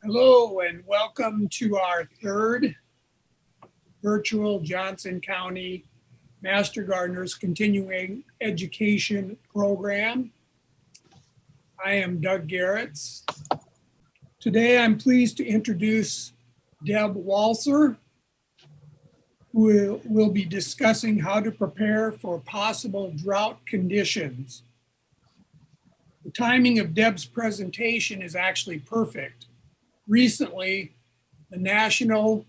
Hello and welcome to our third virtual Johnson County Master Gardeners Continuing Education Program. I am Doug Garretts. Today I'm pleased to introduce Deb Walser, who will be discussing how to prepare for possible drought conditions. The timing of Deb's presentation is actually perfect. Recently, the National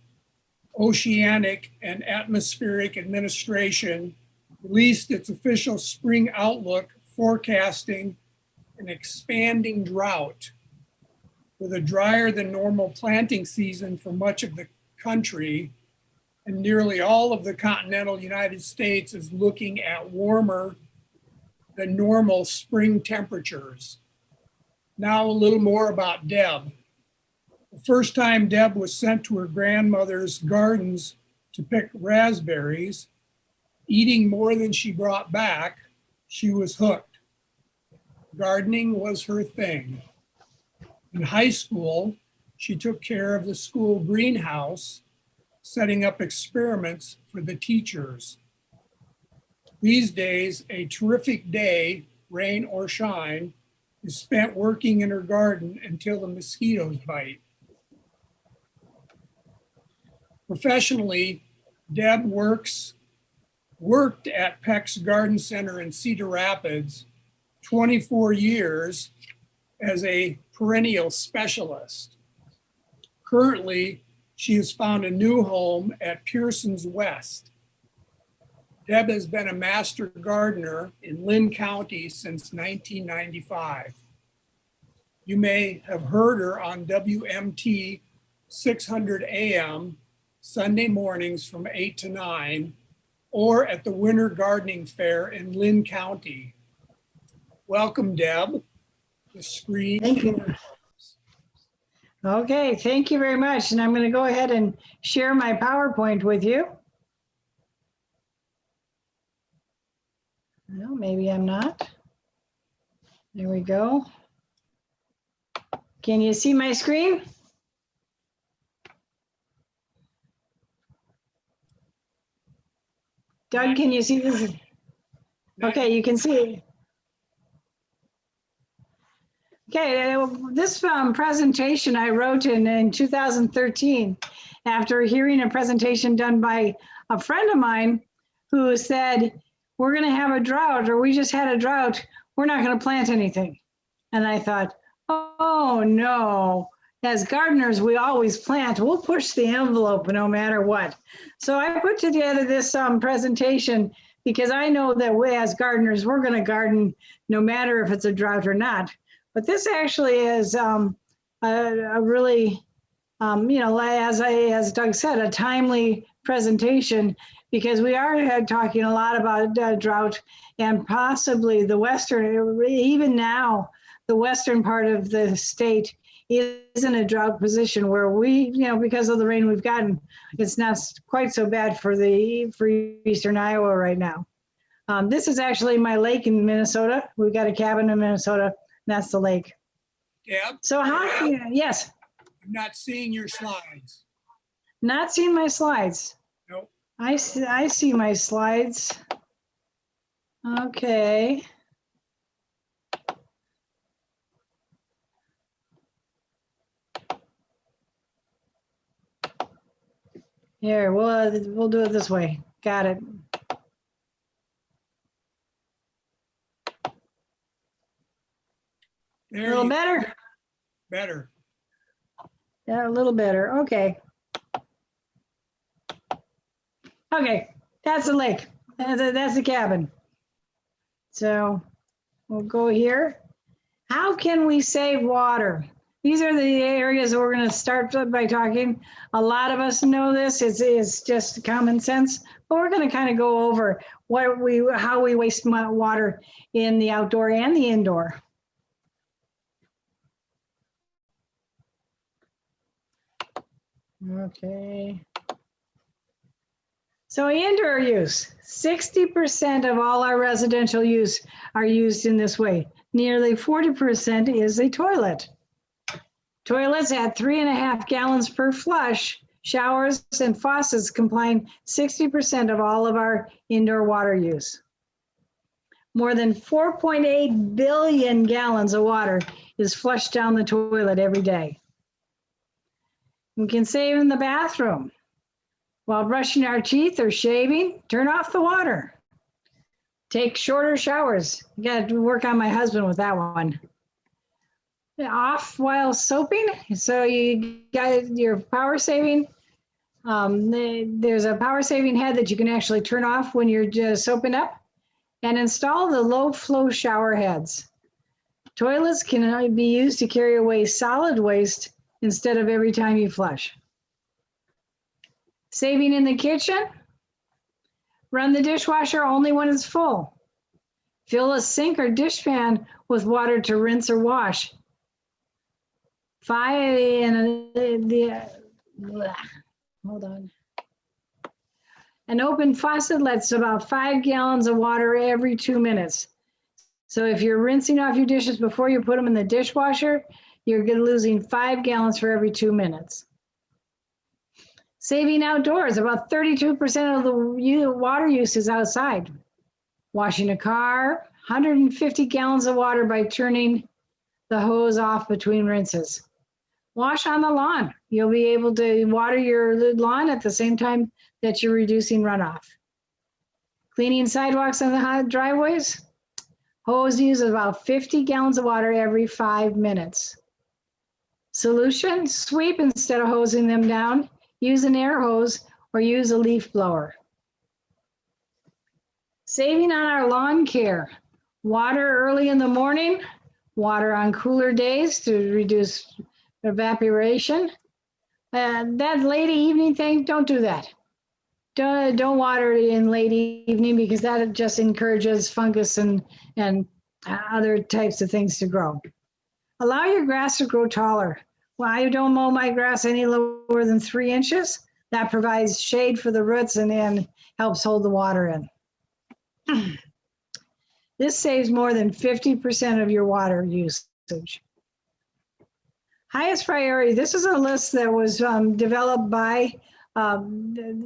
Oceanic and Atmospheric Administration released its official spring outlook forecasting an expanding drought with a drier than normal planting season for much of the country, and nearly all of the continental United States is looking at warmer than normal spring temperatures. Now a little more about Deb. The first time Deb was sent to her grandmother's gardens to pick raspberries, eating more than she brought back, she was hooked. Gardening was her thing. In high school, she took care of the school greenhouse, setting up experiments for the teachers. These days, a terrific day, rain or shine, is spent working in her garden until the mosquitoes bite. Professionally, Deb worked at Peck's Garden Center in Cedar Rapids 24 years as a perennial specialist. Currently, she has found a new home at Pearson's West. Deb has been a master gardener in Linn County since 1995. You may have heard her on WMT 600 AM Sunday mornings from 8 to 9, or at the Winter Gardening Fair in Linn County. Welcome, Deb. The screen. Thank you. Okay, thank you very much. And I'm going to go ahead and share my PowerPoint with you. No, maybe I'm not. There we go. Can you see my screen? Doug, can you see this? Okay, you can see. Okay, this presentation I wrote in 2013 after hearing a presentation done by a friend of mine who said, we're going to have a drought, or we just had a drought, we're not going to plant anything. And I thought, oh no, as gardeners, we always plant. We'll push the envelope no matter what. So I put together this presentation because I know that we as gardeners, we're going to garden no matter if it's a drought or not. But this actually is a really, as Doug said, a timely presentation, because we are talking a lot about drought, and possibly the western, even now, the western part of the state is in a drought position where we, because of the rain we've gotten, it's not quite so bad for eastern Iowa right now. This is actually my lake in Minnesota. We've got a cabin in Minnesota. That's the lake. Deb? So how, yes? I'm not seeing your slides. Not seeing my slides? Nope. I see my slides. Okay. Here, we'll do it this way. Got it. There a little better? Better. Yeah, a little better. Okay. Okay, that's the lake. That's the cabin. So we'll go here. How can we save water? These are the areas that we're going to start by talking. A lot of us know this. It's just common sense, but we're going to kind of go over how we waste water in the outdoor and the indoor. Okay. So indoor use, 60% of all our residential use are used in this way. Nearly 40% is a toilet. Toilets at 3.5 gallons per flush. Showers and faucets combine 60% of all of our indoor water use. More than 4.8 billion gallons of water is flushed down the toilet every day. We can save in the bathroom. While brushing our teeth or shaving, turn off the water. Take shorter showers. You got to work on my husband with that one. Off while soaping. So you got your power saving. There's a power saving head that you can actually turn off when you're just soaping up. And install the low flow shower heads. Toilets can be used to carry away solid waste instead of every time you flush. Saving in the kitchen. Run the dishwasher only when it's full. Fill a sink or dishpan with water to rinse or wash. Hold on. An open faucet lets about 5 gallons of water every 2 minutes. So if you're rinsing off your dishes before you put them in the dishwasher, you're losing 5 gallons for every 2 minutes. Saving outdoors, about 32% of the water use is outside. Washing a car, 150 gallons of water by turning the hose off between rinses. Wash on the lawn. You'll be able to water your lawn at the same time that you're reducing runoff. Cleaning sidewalks and the driveways. Hose uses about 50 gallons of water every 5 minutes. Solution, sweep instead of hosing them down. Use an air hose or use a leaf blower. Saving on our lawn care. Water early in the morning. Water on cooler days to reduce evaporation. That late evening thing, don't do that. Don't water it in late evening because that just encourages fungus and other types of things to grow. Allow your grass to grow taller. Well, I don't mow my grass any lower than 3 inches. That provides shade for the roots and then helps hold the water in. This saves more than 50% of your water usage. Highest priority, this is a list that was developed by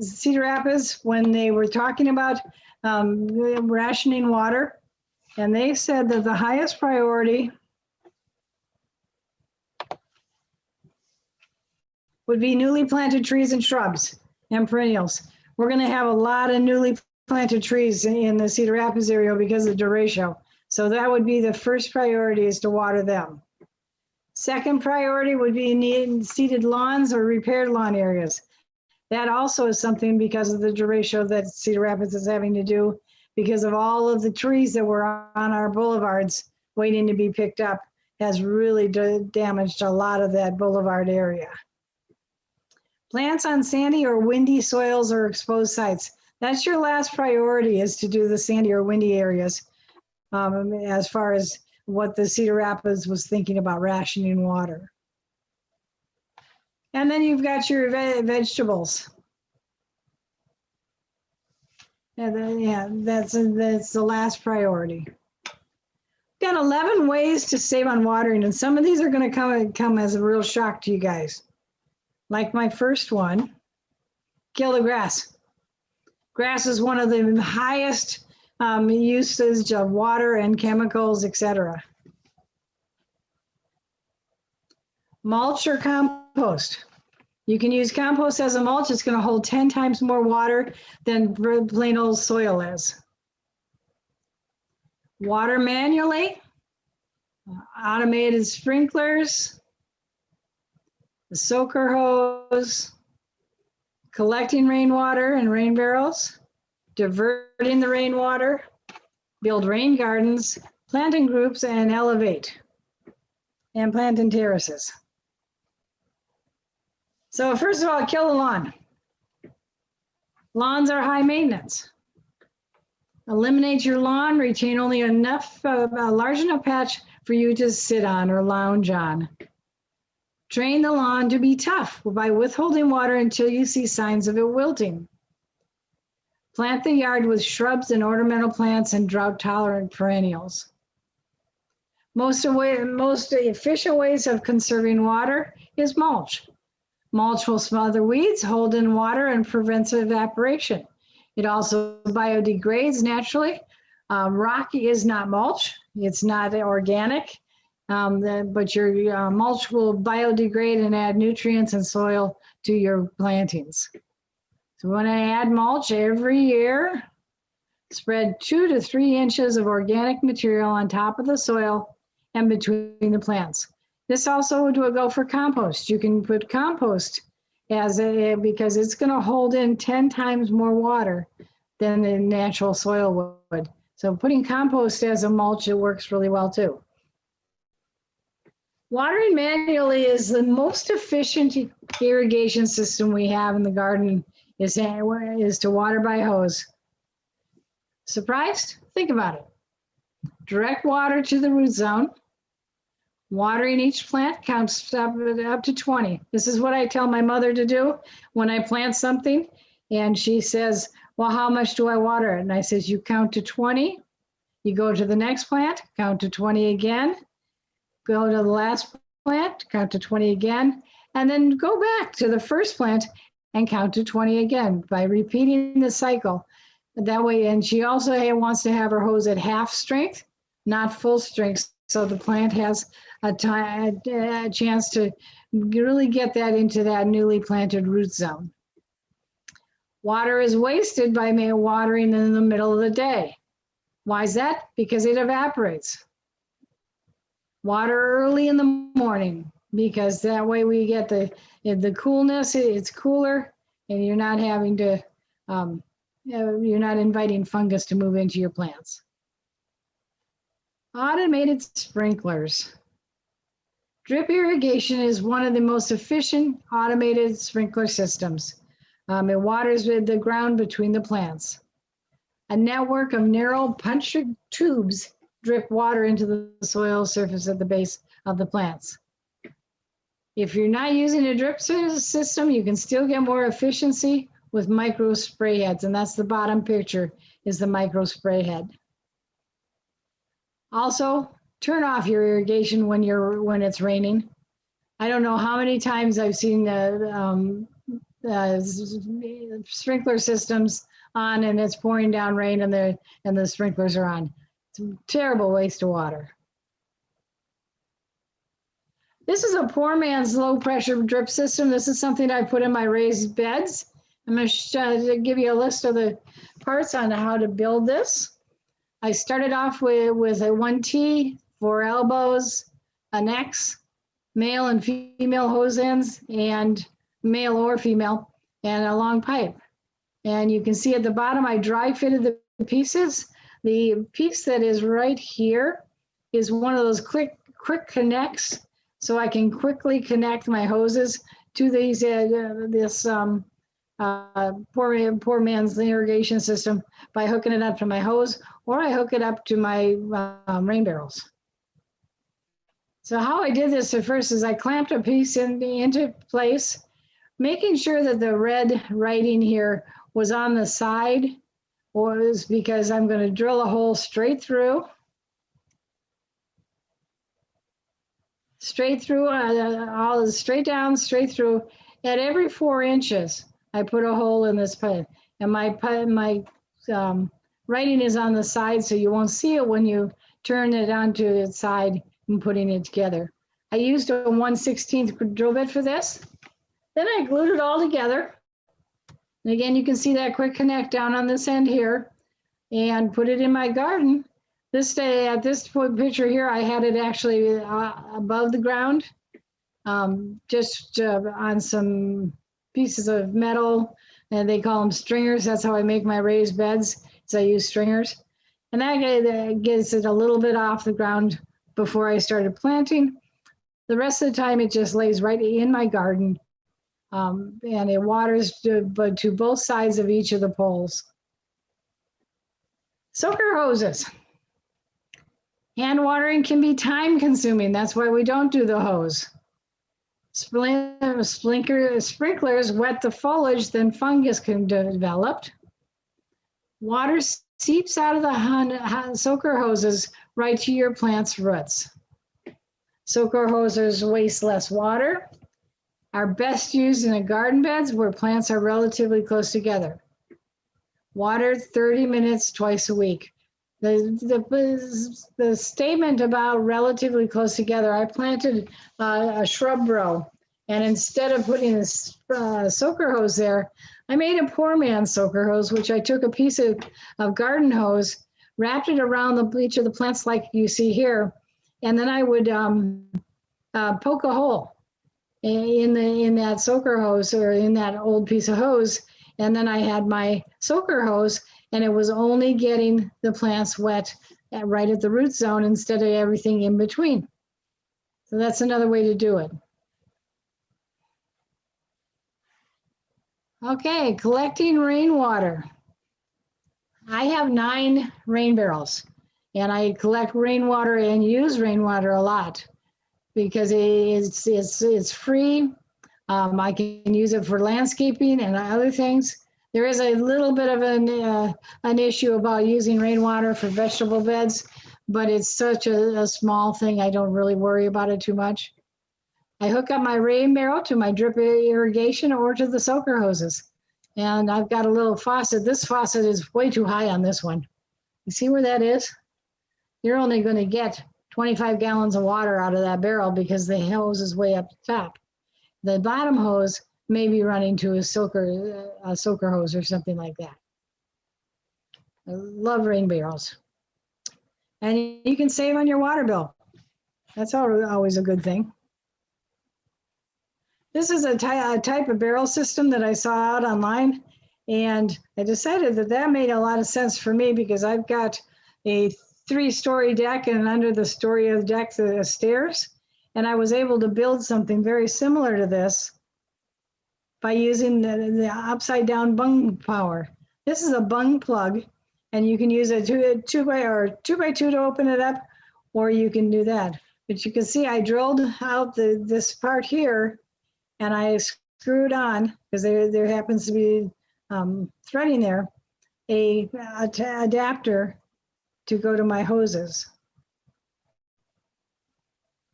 Cedar Rapids when they were talking about rationing water. And they said that the highest priority would be newly planted trees and shrubs and perennials. We're going to have a lot of newly planted trees in the Cedar Rapids area because of the derecho. So that would be the first priority, is to water them. Second priority would be seeded lawns or repaired lawn areas. That also is something because of the derecho that Cedar Rapids is having to do because of all of the trees that were on our boulevards waiting to be picked up has really damaged a lot of that boulevard area. Plants on sandy or windy soils or exposed sites. That's your last priority, is to do the sandy or windy areas as far as what the Cedar Rapids was thinking about rationing water. And then you've got your vegetables. And then, that's the last priority. Got 11 ways to save on watering, and some of these are going to come as a real shock to you guys. Like my first one, kill the grass. Grass is one of the highest usage of water and chemicals, etc. Mulch or compost. You can use compost as a mulch. It's going to hold 10 times more water than plain old soil is. Water manually, automated sprinklers, the soaker hose, collecting rainwater in rain barrels, diverting the rainwater, build rain gardens, planting groups, and elevate, and plant in terraces. So first of all, kill the lawn. Lawns are high maintenance. Eliminate your lawn, retain only enough, a large enough patch for you to sit on or lounge on. Train the lawn to be tough by withholding water until you see signs of it wilting. Plant the yard with shrubs and ornamental plants and drought-tolerant perennials. Most efficient ways of conserving water is mulch. Mulch will smother weeds, hold in water, and prevents evaporation. It also biodegrades naturally. Rock is not mulch. It's not organic, but your mulch will biodegrade and add nutrients and soil to your plantings. So when I add mulch every year, spread 2 to 3 inches of organic material on top of the soil and between the plants. This also would go for compost. You can put compost because it's going to hold in 10 times more water than the natural soil would. So putting compost as a mulch, it works really well too. Watering manually is the most efficient irrigation system we have in the garden is to water by hose. Surprised? Think about it. Direct water to the root zone. Watering each plant counts up to 20. This is what I tell my mother to do when I plant something. And she says, well, how much do I water it? And I says, you count to 20. You go to the next plant, count to 20 again. Go to the last plant, count to 20 again. And then go back to the first plant and count to 20 again by repeating the cycle. That way, and she also wants to have her hose at half strength, not full strength. So the plant has a chance to really get that into that newly planted root zone. Water is wasted by watering in the middle of the day. Why is that? Because it evaporates. Water early in the morning, because that way we get the coolness, it's cooler, and you're not having to, you're not inviting fungus to move into your plants. Automated sprinklers. Drip irrigation is one of the most efficient automated sprinkler systems. It waters the ground between the plants. A network of narrow punctured tubes drip water into the soil surface at the base of the plants. If you're not using a drip system, you can still get more efficiency with micro spray heads, and that's the bottom picture is the micro spray head. Also, turn off your irrigation when it's raining. I don't know how many times I've seen sprinkler systems on and it's pouring down rain and the sprinklers are on. It's a terrible waste of water. This is a poor man's low pressure drip system. This is something I put in my raised beds. I'm going to give you a list of the parts on how to build this. I started off with a 1T, 4 elbows, an X, male and female hose ends, and male or female, and a long pipe. And you can see at the bottom, I dry fitted the pieces. The piece that is right here is one of those quick connects, so I can quickly connect my hoses to these poor man's irrigation system by hooking it up to my hose, or I hook it up to my rain barrels. So how I did this at first is I clamped a piece into place, making sure that the red writing here was on the side, or is because I'm going to drill a hole straight through, all straight down, straight through. At every 4 inches, I put a hole in this pipe, and my writing is on the side, so you won't see it when you turn it onto its side and putting it together. I used a 1/16 drill bit for this. Then I glued it all together. And again, you can see that quick connect down on this end here, and put it in my garden. This day, at this picture here, I had it actually above the ground, just on some pieces of metal, and they call them stringers. That's how I make my raised beds, is I use stringers. And that gets it a little bit off the ground before I started planting. The rest of the time, it just lays right in my garden, and it waters to both sides of each of the poles. Soaker hoses. Hand watering can be time consuming. That's why we don't do the hose. Sprinklers wet the foliage, then fungus can develop. Water seeps out of the soaker hoses right to your plant's roots. Soaker hoses waste less water, are best used in the garden beds where plants are relatively close together. Water 30 minutes twice a week. The statement about relatively close together, I planted a shrub row, and instead of putting a soaker hose there, I made a poor man's soaker hose, which I took a piece of garden hose, wrapped it around each of the plants like you see here, and then I would poke a hole in that soaker hose or in that old piece of hose, and then I had my soaker hose, and it was only getting the plants wet right at the root zone instead of everything in between. So that's another way to do it. Okay, collecting rainwater. I have 9 rain barrels, and I collect rainwater and use rainwater a lot because it's free. I can use it for landscaping and other things. There is a little bit of an issue about using rainwater for vegetable beds, but it's such a small thing, I don't really worry about it too much. I hook up my rain barrel to my drip irrigation or to the soaker hoses. And I've got a little faucet. This faucet is way too high on this one. You see where that is? You're only going to get 25 gallons of water out of that barrel because the hose is way up the top. The bottom hose may be running to a soaker hose or something like that. I love rain barrels. And you can save on your water bill. That's always a good thing. This is a type of barrel system that I saw out online, and I decided that made a lot of sense for me because I've got a 3-story deck, and under the story of the deck, the stairs, and I was able to build something very similar to this by using the upside down bung power. This is a bung plug, and you can use a 2x2 to open it up, or you can do that. But you can see I drilled out this part here, and I screwed on, because there happens to be threading there, a adapter to go to my hoses.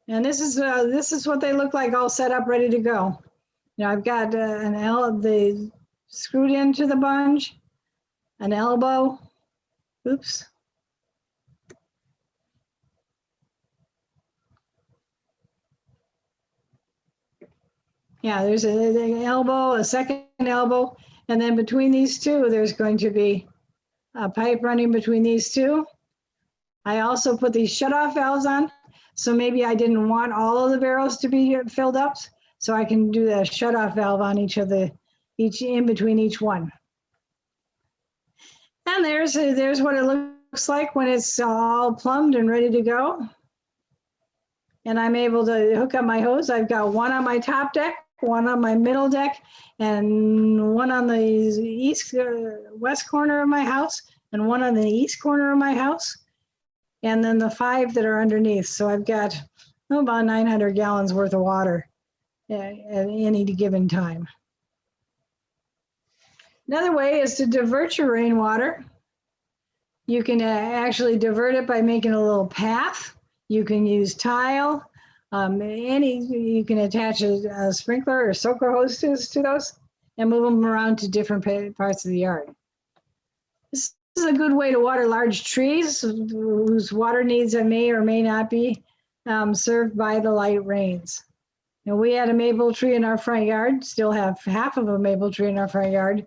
And this is what they look like all set up, ready to go. Now I've got the screwed into the bunge, an elbow, oops. Yeah, there's an elbow, a second elbow, and then between these two, there's going to be a pipe running between these two. I also put these shutoff valves on, so maybe I didn't want all of the barrels to be filled up, so I can do the shutoff valve on each in between each one. And there's what it looks like when it's all plumbed and ready to go. And I'm able to hook up my hose. I've got one on my top deck, one on my middle deck, and one on the west corner of my house, and one on the east corner of my house, and then the 5 that are underneath. So I've got about 900 gallons worth of water at any given time. Another way is to divert your rainwater. You can actually divert it by making a little path. You can use tile. You can attach a sprinkler or soaker hoses to those and move them around to different parts of the yard. This is a good way to water large trees whose water needs may or may not be served by the light rains. Now, we had a maple tree in our front yard, still have half of a maple tree in our front yard,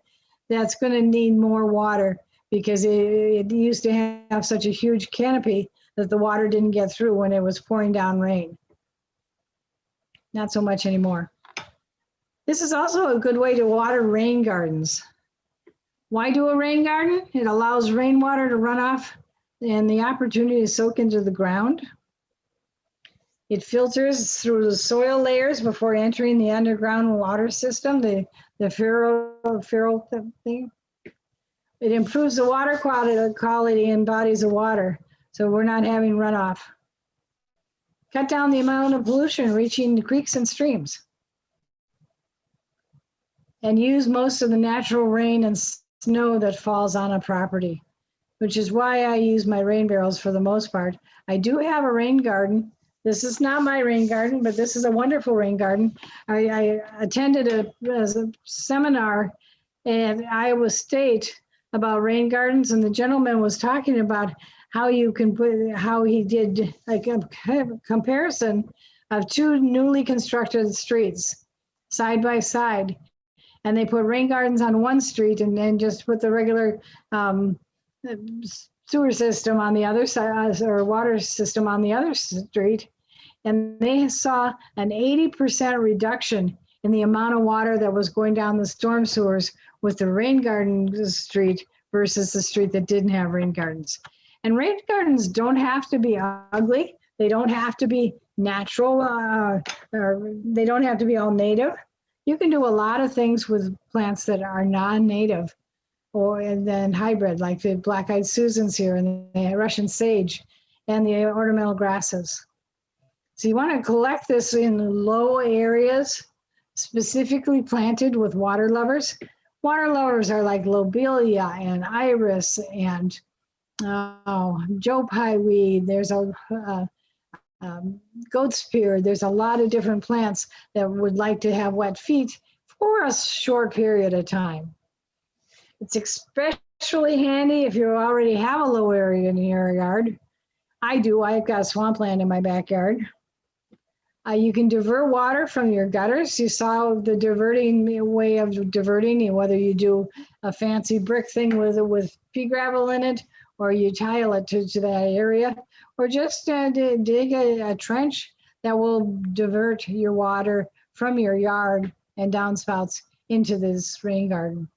that's going to need more water because it used to have such a huge canopy that the water didn't get through when it was pouring down rain. Not so much anymore. This is also a good way to water rain gardens. Why do a rain garden? It allows rainwater to run off and the opportunity to soak into the ground. It filters through the soil layers before entering the underground water system, the feral thing. It improves the water quality in bodies of water, so we're not having runoff. Cut down the amount of pollution reaching the creeks and streams. And use most of the natural rain and snow that falls on a property, which is why I use my rain barrels for the most part. I do have a rain garden This is not my rain garden, but this is a wonderful rain garden. I attended a seminar at Iowa State about rain gardens, and the gentleman was talking about how you can put, how he did like a comparison of two newly constructed streets side by side. And they put rain gardens on one street and then just put the regular sewer system on the other side, or water system on the other street. And they saw an 80% reduction in the amount of water that was going down the storm sewers with the rain garden street versus the street that didn't have rain gardens. And rain gardens don't have to be ugly. They don't have to be natural, or they don't have to be all native. You can do a lot of things with plants that are non-native and then hybrid, like the black-eyed Susans here and the Russian sage and the ornamental grasses. So you want to collect this in low areas, specifically planted with water lovers. Water lovers are like lobelia and iris and Joe Pye weed. There's a goat spear. There's a lot of different plants that would like to have wet feet for a short period of time. It's especially handy if you already have a low area in your yard. I do. I've got swampland in my backyard. You can divert water from your gutters. You saw the diverting way of diverting, whether you do a fancy brick thing with pea gravel in it, or you tile it to that area, or just dig a trench that will divert your water from your yard and downspouts into this rain garden.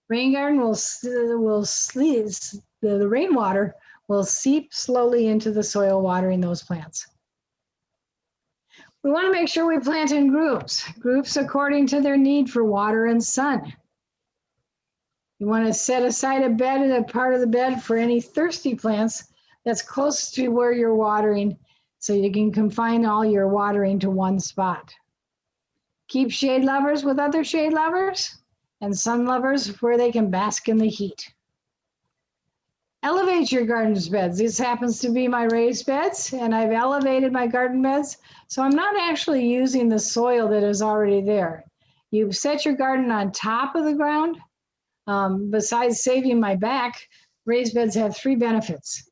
Rain garden will the rainwater will seep slowly into the soil, watering those plants. We want to make sure we plant in groups according to their need for water and sun. You want to set aside a part of the bed for any thirsty plants that's close to where you're watering, so you can confine all your watering to one spot. Keep shade lovers with other shade lovers and sun lovers where they can bask in the heat. Elevate your garden's beds. This happens to be my raised beds, and I've elevated my garden beds, so I'm not actually using the soil that is already there. You set your garden on top of the ground. Besides saving my back, raised beds have 3 benefits.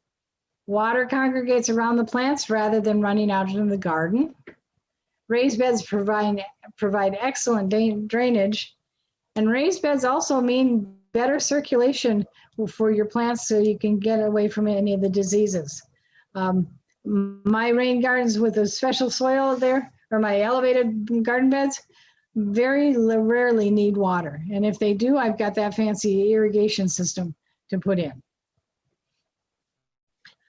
Water congregates around the plants rather than running out into the garden. Raised beds provide excellent drainage, and raised beds also mean better circulation for your plants, so you can get away from any of the diseases. My rain gardens with a special soil there, or my elevated garden beds, very rarely need water. And if they do, I've got that fancy irrigation system to put in.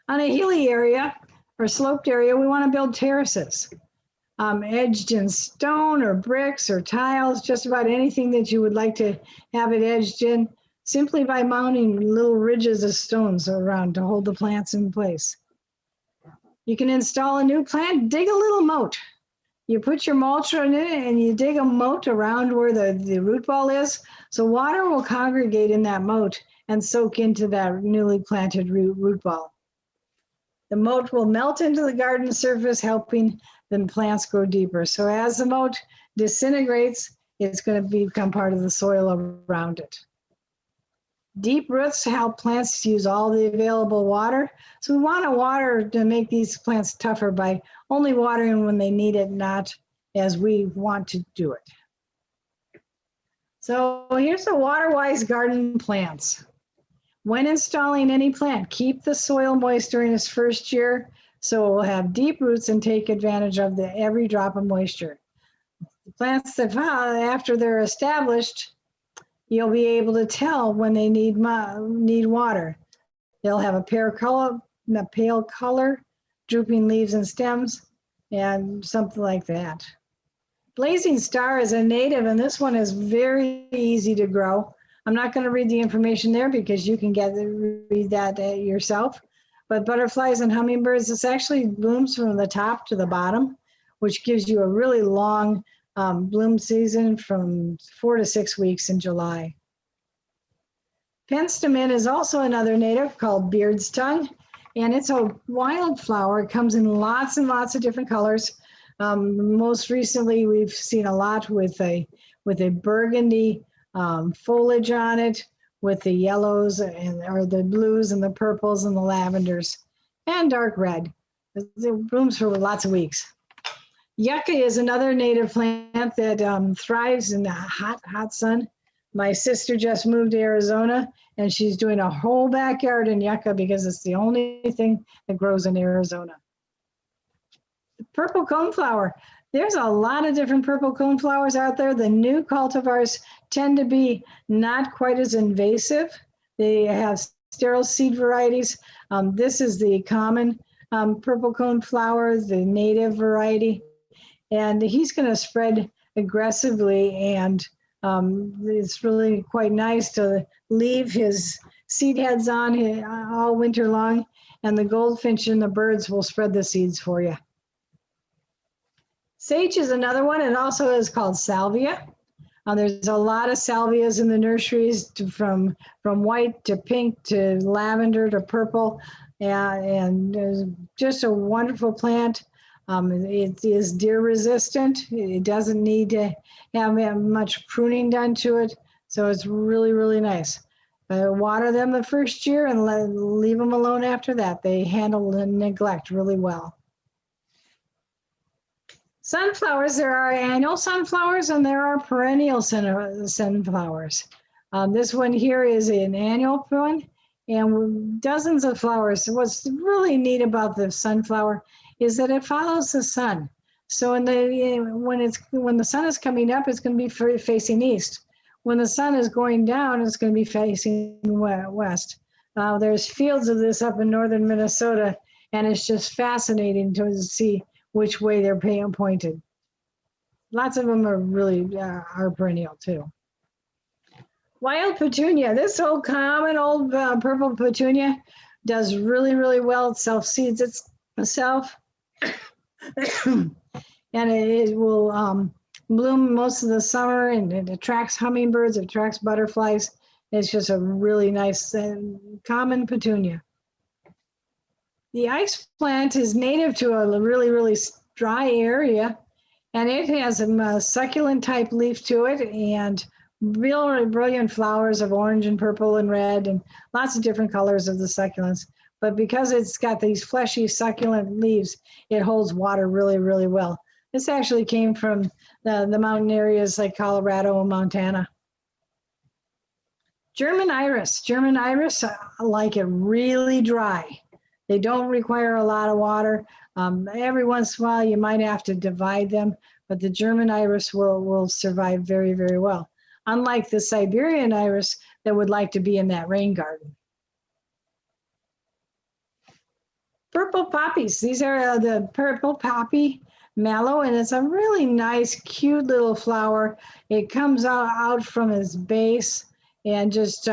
On a hilly area or sloped area, we want to build terraces, edged in stone or bricks or tiles, just about anything that you would like to have it edged in, simply by mounting little ridges of stones around to hold the plants in place. You can install a new plant, dig a little moat. You put your mulch in it and you dig a moat around where the root ball is, so water will congregate in that moat and soak into that newly planted root ball. The moat will melt into the garden surface, helping the plants grow deeper. So as the moat disintegrates, it's going to become part of the soil around it. Deep roots help plants use all the available water. So we want to water to make these plants tougher by only watering when they need it, not as we want to do it. So here's the water-wise garden plants. When installing any plant, keep the soil moist during its first year, so it will have deep roots and take advantage of every drop of moisture. The plants that after they're established, you'll be able to tell when they need water. They'll have a pale color, drooping leaves and stems, and something like that. Blazing Star is a native, and this one is very easy to grow. I'm not going to read the information there because you can read that yourself. But butterflies and hummingbirds, this actually blooms from the top to the bottom, which gives you a really long bloom season from 4 to 6 weeks in July. Penstemon is also another native called beard's tongue. And it's a wildflower. It comes in lots and lots of different colors. Most recently, we've seen a lot with a burgundy foliage on it, with the yellows or the blues and the purples and the lavenders, and dark red. It blooms for lots of weeks. Yucca is another native plant that thrives in the hot sun. My sister just moved to Arizona, and she's doing a whole backyard in yucca because it's the only thing that grows in Arizona. The purple coneflower. There's a lot of different purple coneflowers out there. The new cultivars tend to be not quite as invasive. They have sterile seed varieties. This is the common purple coneflower, the native variety. And he's going to spread aggressively, and it's really quite nice to leave his seed heads on all winter long, and the goldfinch and the birds will spread the seeds for you. Sage is another one. It also is called salvia. There's a lot of salvias in the nurseries, from white to pink to lavender to purple, and just a wonderful plant. It is deer resistant. It doesn't need to have much pruning done to it, so it's really, really nice. Water them the first year and leave them alone after that. They handle the neglect really well. Sunflowers, there are annual sunflowers and there are perennial sunflowers. This one here is an annual one, and dozens of flowers. What's really neat about the sunflower is that it follows the sun. So when the sun is coming up, it's going to be facing east. When the sun is going down, it's going to be facing west. There's fields of this up in northern Minnesota, and it's just fascinating to see which way they're pointed. Lots of them are really are perennial too. Wild petunia. This old common old purple petunia does really, really well. It self-seeds itself. And it will bloom most of the summer, and it attracts hummingbirds, it attracts butterflies. It's just a really nice common petunia. The ice plant is native to a really, really dry area, and it has a succulent type leaf to it, and really brilliant flowers of orange and purple and red, and lots of different colors of the succulents. But because it's got these fleshy succulent leaves, it holds water really, really well. This actually came from the mountain areas like Colorado and Montana. German iris. German iris, I like it really dry. They don't require a lot of water. Every once in a while, you might have to divide them, but the German iris will survive very, very well. Unlike the Siberian iris that would like to be in that rain garden. Purple poppies. These are the purple poppy mallow, and it's a really nice, cute little flower. It comes out from its base and just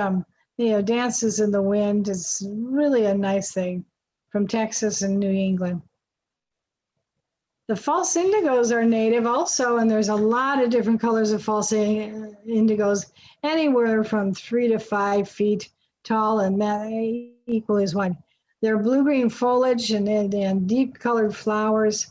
dances in the wind. It's really a nice thing, from Texas and New England. The false indigos are native also, and there's a lot of different colors of false indigos, anywhere from 3 to 5 feet tall, and that equally is wide. They're blue-green foliage and deep colored flowers.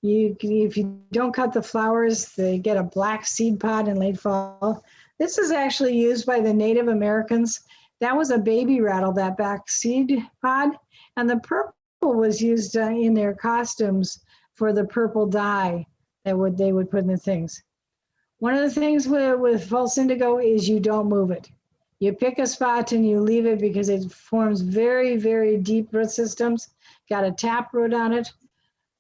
If you don't cut the flowers, they get a black seed pod in late fall. This is actually used by the Native Americans. That was a baby rattle, that back seed pod, and the purple was used in their costumes for the purple dye that they would put in the things. One of the things with false indigo is you don't move it. You pick a spot and you leave it because it forms very, very deep root systems, got a tap root on it.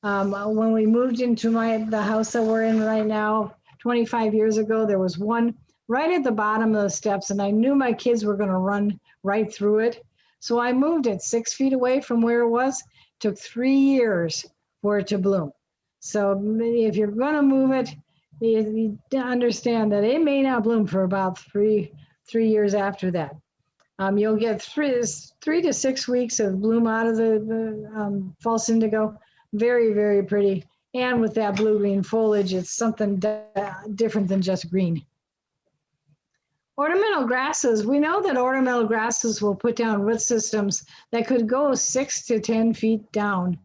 When we moved into the house that we're in right now, 25 years ago, there was one right at the bottom of the steps, and I knew my kids were going to run right through it. So I moved it 6 feet away from where it was. It took 3 years for it to bloom. So if you're going to move it, you understand that it may not bloom for about three years after that. You'll get three to 6 weeks of bloom out of the false indigo. Very, very pretty. And with that blue-green foliage, it's something different than just green. Ornamental grasses, we know that ornamental grasses will put down root systems that could go 6 to 10 feet down.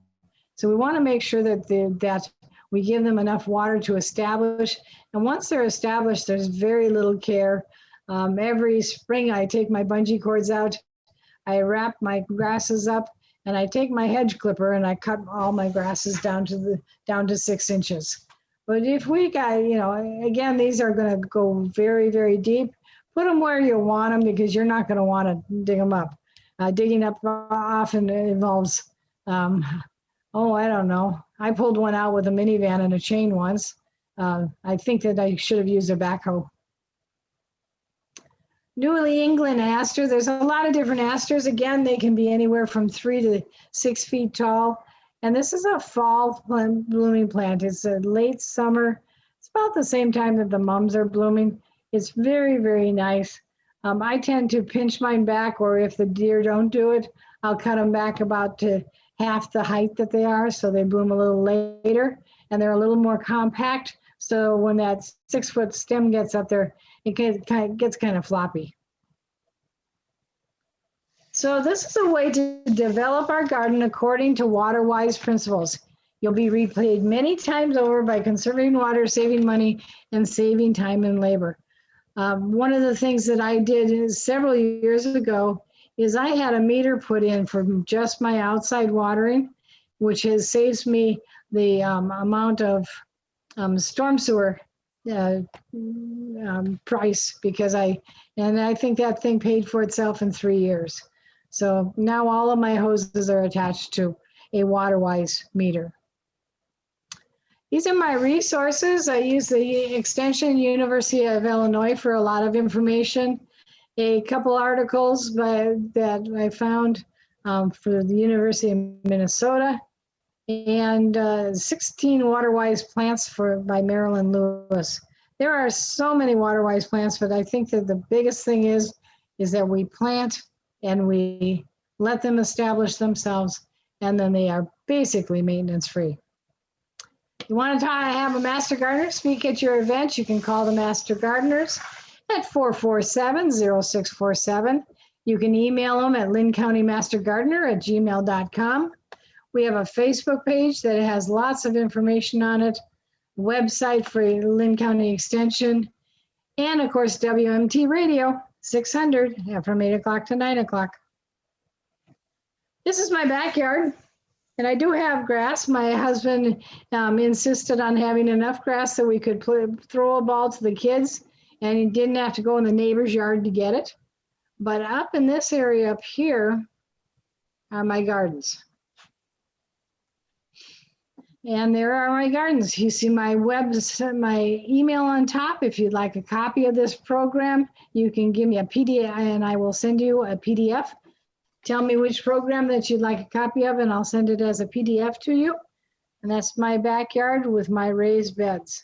So we want to make sure that we give them enough water to establish. And once they're established, there's very little care. Every spring, I take my bungee cords out, I wrap my grasses up, and I take my hedge clipper and I cut all my grasses down to 6 inches. But if we got, again, these are going to go very, very deep. Put them where you want them because you're not going to want to dig them up. Digging up often involves, I don't know. I pulled one out with a minivan and a chain once. I think that I should have used a backhoe. New England aster, there's a lot of different asters. Again, they can be anywhere from 3 to 6 feet tall. And this is a fall blooming plant. It's a late summer. It's about the same time that the mums are blooming. It's very, very nice. I tend to pinch mine back, or if the deer don't do it, I'll cut them back about to half the height that they are, so they bloom a little later, and they're a little more compact. So when that 6-foot stem gets up there, it gets kind of floppy. So this is a way to develop our garden according to water-wise principles. You'll be repaid many times over by conserving water, saving money, and saving time and labor. One of the things that I did several years ago is I had a meter put in for just my outside watering, which has saves me the amount of storm sewer price, because I think that thing paid for itself in 3 years. So now all of my hoses are attached to a water-wise meter. These are my resources. I use the Extension University of Illinois for a lot of information. A couple articles that I found for the University of Minnesota, and 16 water-wise plants by Marilyn Lewis. There are so many water-wise plants, but I think that the biggest thing is that we plant and we let them establish themselves, and then they are basically maintenance-free. You want to have a Master Gardener speak at your event, you can call the Master Gardeners at 447-0647. You can email them at linncountymastergardener@gmail.com. We have a Facebook page that has lots of information on it, website for Linn County Extension, and of course WMT Radio 600 from 8 o'clock to 9 o'clock. This is my backyard. And I do have grass. My husband insisted on having enough grass so we could throw a ball to the kids, and he didn't have to go in the neighbor's yard to get it. But up in this area up here are my gardens. And there are my gardens. You see my email on top. If you'd like a copy of this program, you can give me a PDF and I will send you a PDF. Tell me which program that you'd like a copy of, and I'll send it as a PDF to you. And that's my backyard with my raised beds.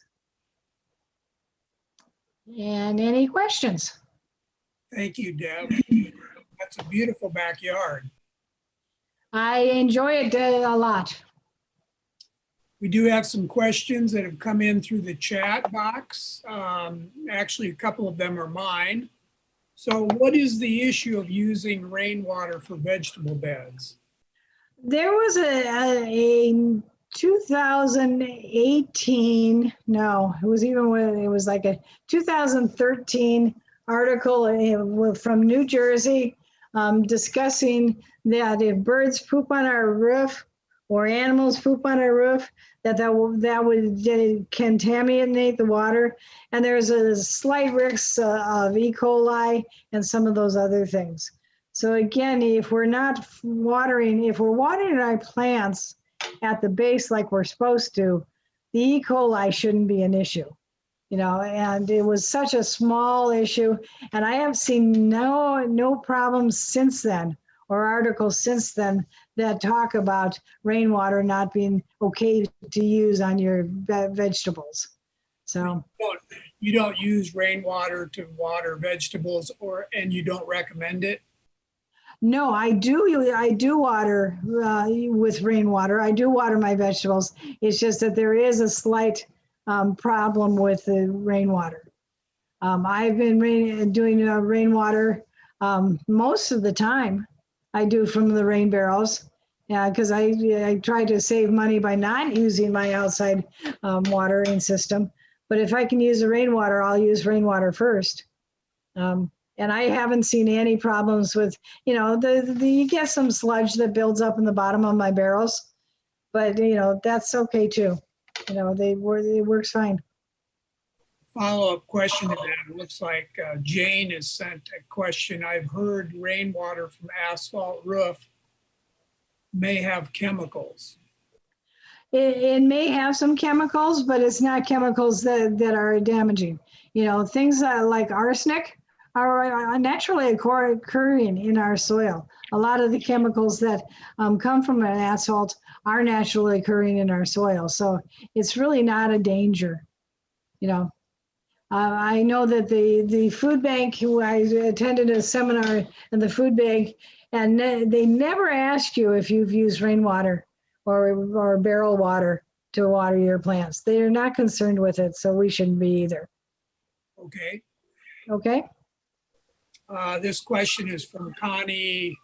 And any questions? Thank you, Deb. That's a beautiful backyard. I enjoy it a lot. We do have some questions that have come in through the chat box. Actually, a couple of them are mine. So what is the issue of using rainwater for vegetable beds? There was a 2018, no, it was like a 2013 article from New Jersey discussing that if birds poop on our roof or animals poop on our roof, that would contaminate the water. And there's a slight risk of E. coli and some of those other things. So again, if we're watering our plants at the base like we're supposed to, the E. coli shouldn't be an issue. And it was such a small issue. And I have seen no problems since then, or articles since then, that talk about rainwater not being okay to use on your vegetables. So you don't use rainwater to water vegetables, and you don't recommend it? No, I do water with rainwater. I do water my vegetables. It's just that there is a slight problem with the rainwater. I've been doing rainwater most of the time. I do from the rain barrels, because I try to save money by not using my outside watering system. But if I can use the rainwater, I'll use rainwater first. And I haven't seen any problems with, you get some sludge that builds up in the bottom of my barrels, but that's okay too. It works fine. Follow-up question to that. It looks like Jane has sent a question. I've heard rainwater from asphalt roof may have chemicals. It may have some chemicals, but it's not chemicals that are damaging. Things like arsenic are naturally occurring in our soil. A lot of the chemicals that come from an asphalt are naturally occurring in our soil. So it's really not a danger. I know that the food bank, I attended a seminar in the food bank, and they never asked you if you've used rainwater or barrel water to water your plants. They are not concerned with it, so we shouldn't be either. Okay. Okay. This question is from Connie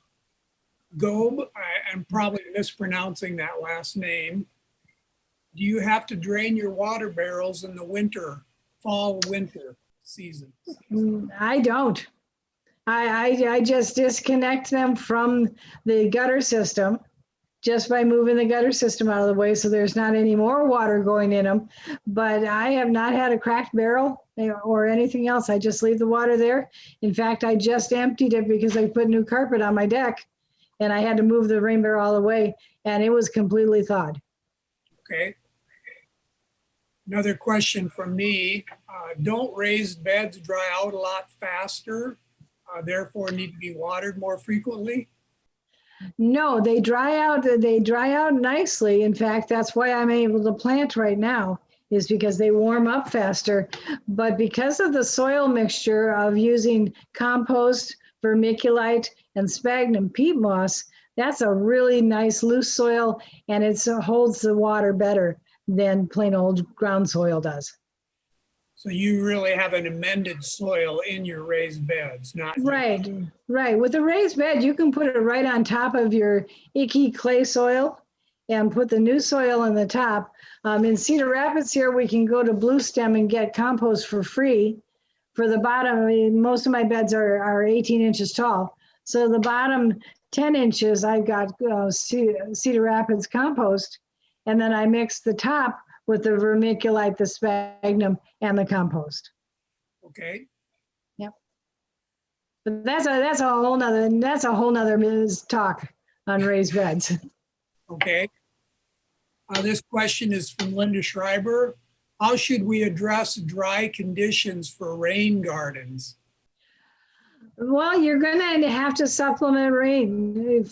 Gobe. I'm probably mispronouncing that last name. Do you have to drain your water barrels in the fall-winter season? I don't. I just disconnect them from the gutter system just by moving the gutter system out of the way so there's not any more water going in them. But I have not had a cracked barrel or anything else. I just leave the water there. In fact, I just emptied it because I put new carpet on my deck and I had to move the rain barrel all the way, and it was completely thawed. Okay. Another question from me. Don't raised beds dry out a lot faster, therefore need to be watered more frequently? No, they dry out. They dry out nicely. In fact, that's why I'm able to plant right now, is because they warm up faster. But because of the soil mixture of using compost, vermiculite, and sphagnum peat moss, that's a really nice loose soil, and it holds the water better than plain old ground soil does. So you really have an amended soil in your raised beds, not Right, right. With a raised bed, you can put it right on top of your icky clay soil and put the new soil on the top. In Cedar Rapids here, we can go to Blue Stem and get compost for free. For the bottom, I mean, most of my beds are 18 inches tall. So the bottom 10 inches, I've got Cedar Rapids compost. And then I mix the top with the vermiculite, the sphagnum, and the compost. Okay. Yep. But that's a whole nother talk on raised beds. Okay. This question is from Linda Schreiber. How should we address dry conditions for rain gardens? Well, you're going to have to supplement rain,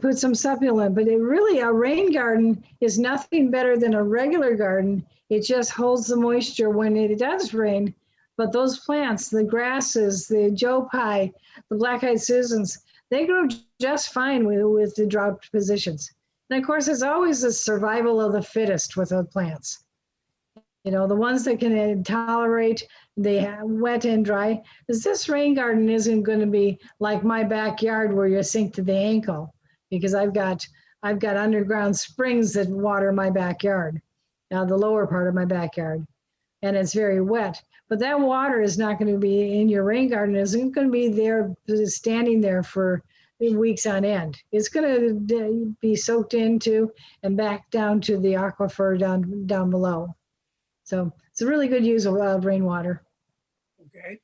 put some supplement, but a rain garden is nothing better than a regular garden. It just holds the moisture when it does rain. But those plants, the grasses, the Joe Pye, the black-eyed Susans, they grow just fine with the drought positions. And of course, it's always the survival of the fittest with the plants. The ones that can tolerate the wet and dry. Because this rain garden isn't going to be like my backyard where you sink to the ankle, because I've got underground springs that water my backyard, the lower part of my backyard, and it's very wet. But that water is not going to be in your rain garden. It isn't going to be there standing there for weeks on end. It's going to be soaked into and back down to the aquifer down below. So it's a really good use of rainwater. Okay.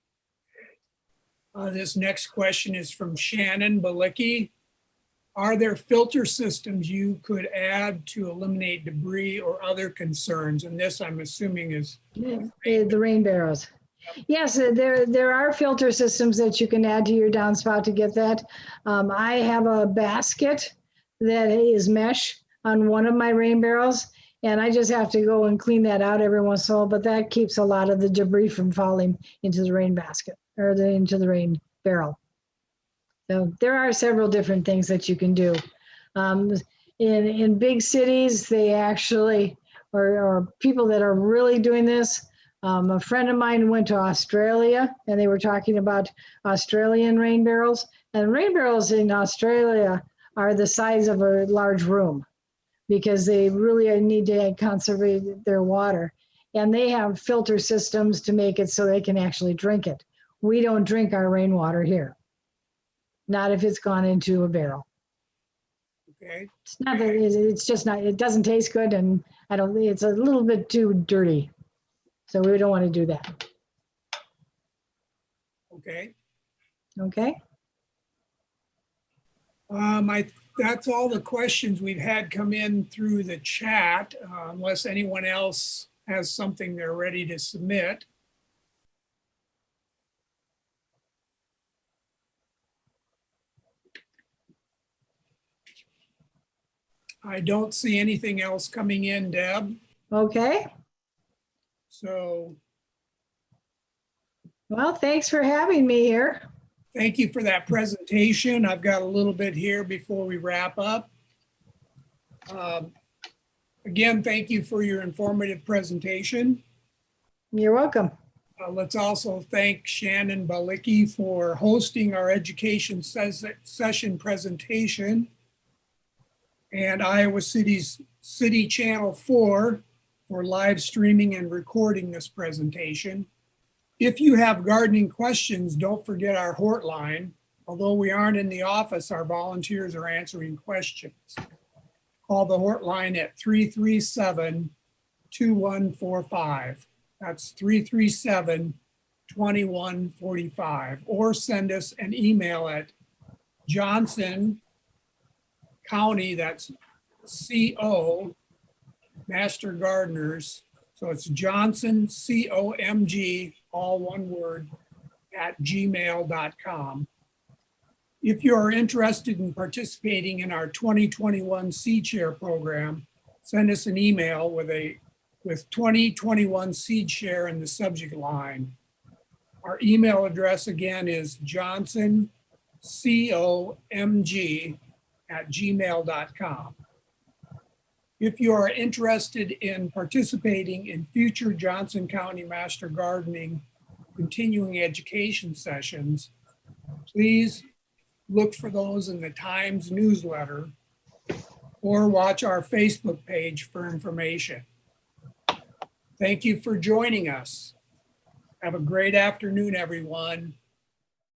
This next question is from Shannon Balicki. Are there filter systems you could add to eliminate debris or other concerns? And this, I'm assuming, is the rain barrels. Yes, there are filter systems that you can add to your downspout to get that. I have a basket that is mesh on one of my rain barrels, and I just have to go and clean that out every once in a while, but that keeps a lot of the debris from falling into the rain basket or into the rain barrel. So there are several different things that you can do. In big cities, they actually, or people that are really doing this, A friend of mine went to Australia and they were talking about Australian rain barrels. And rain barrels in Australia are the size of a large room because they really need to conserve their water. And they have filter systems to make it so they can actually drink it. We don't drink our rainwater here. Not if it's gone into a barrel. Okay. It's not that it's just not, it doesn't taste good, and I don't think it's a little bit too dirty. So we don't want to do that. Okay. Okay. That's all the questions we've had come in through the chat, unless anyone else has something they're ready to submit. I don't see anything else coming in, Deb. Okay. So Well, thanks for having me here. thank you for that presentation. I've got a little bit here before we wrap up. Again, thank you for your informative presentation. You're welcome. Let's also thank Shannon Balicki for hosting our education session presentation, and Iowa City's City Channel 4 for live streaming and recording this presentation. If you have gardening questions, don't forget our hotline. Although we aren't in the office, our volunteers are answering questions. Call the hotline at 337-2145. That's 337-2145. Or send us an email at Johnson County, that's CO, Master Gardeners. So it's Johnson, COMG, all one word, at gmail.com. If you are interested in participating in our 2021 Seed Share program, send us an email with 2021 Seed Share in the subject line. Our email address again is johnsonCOMG@gmail.com. If you are interested in participating in future Johnson County Master Gardening continuing education sessions, please look for those in the Times newsletter or watch our Facebook page for information. Thank you for joining us. Have a great afternoon, everyone.